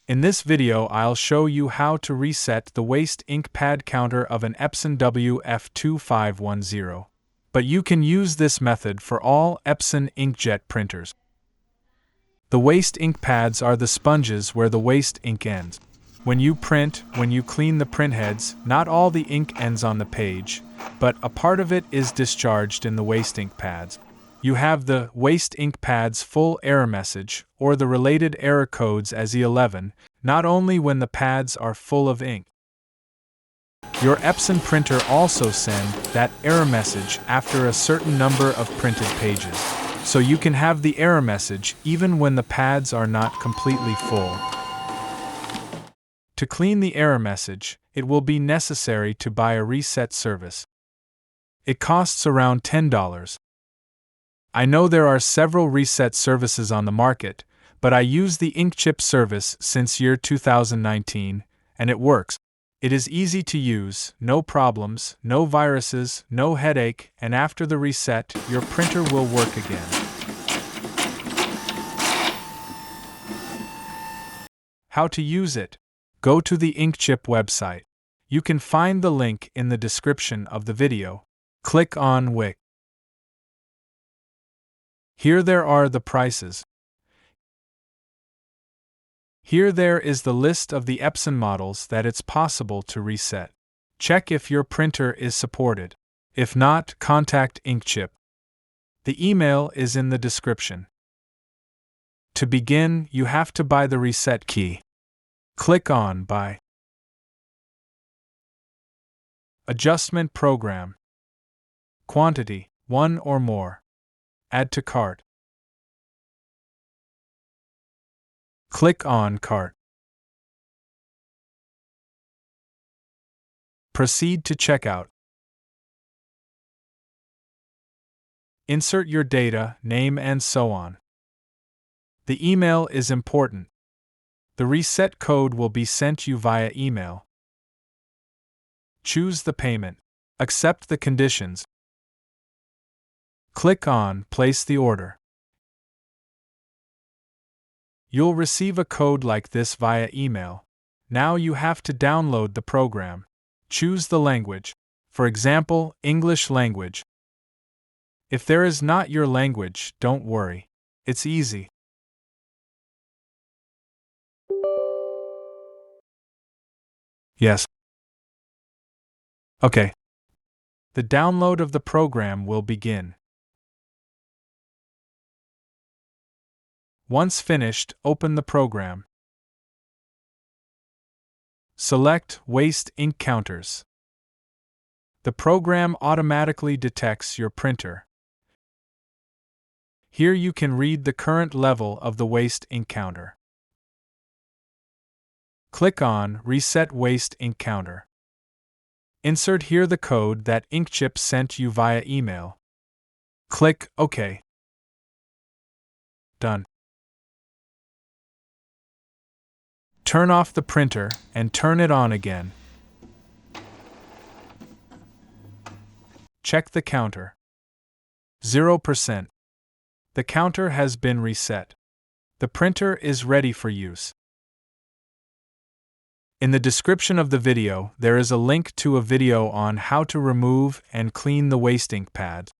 In this video I'll show you how to reset the waste ink pad counter of an Epson WF-2510. But you can use this method for all Epson inkjet printers. The waste ink pads are the sponges where the waste ink ends. When you print, when you clean the print heads, not all the ink ends on the page, but a part of it is discharged in the waste ink pads. You have the Waste Ink Pads full error message, or the related error codes as E11, not only when the pads are full of ink. Your Epson printer also sends that error message after a certain number of printed pages, so you can have the error message even when the pads are not completely full. To clean the error message, it will be necessary to buy a reset service. It costs around $10. I know there are several reset services on the market, but I use the INKCHIP service since year 2019, and it works. It is easy to use, no problems, no viruses, no headache, and after the reset, your printer will work again. How to use it? Go to the INKCHIP website. You can find the link in the description of the video. Click on WIC. Here there are the prices. Here there is the list of the Epson models that it's possible to reset. Check if your printer is supported. If not, contact INKCHIP. The email is in the description. To begin, you have to buy the reset key. Click on Buy. Adjustment Program. Quantity, 1 or more. Add to cart. Click on Cart. Proceed to checkout. Insert your data, name and so on. The email is important. The reset code will be sent you via email. Choose the payment. Accept the conditions. Click on Place the order. You'll receive a code like this via email. Now you have to download the program. Choose the language. For example, English language. If there is not your language, don't worry. It's easy. Yes. Okay. The download of the program will begin. Once finished, open the program. Select Waste Ink Counters. The program automatically detects your printer. Here you can read the current level of the waste ink counter. Click on Reset Waste Ink Counter. Insert here the code that INKCHIP sent you via email. Click OK. Done. Turn off the printer and turn it on again. Check the counter. 0%. The counter has been reset. The printer is ready for use. In the description of the video, there is a link to a video on how to remove and clean the waste ink pad.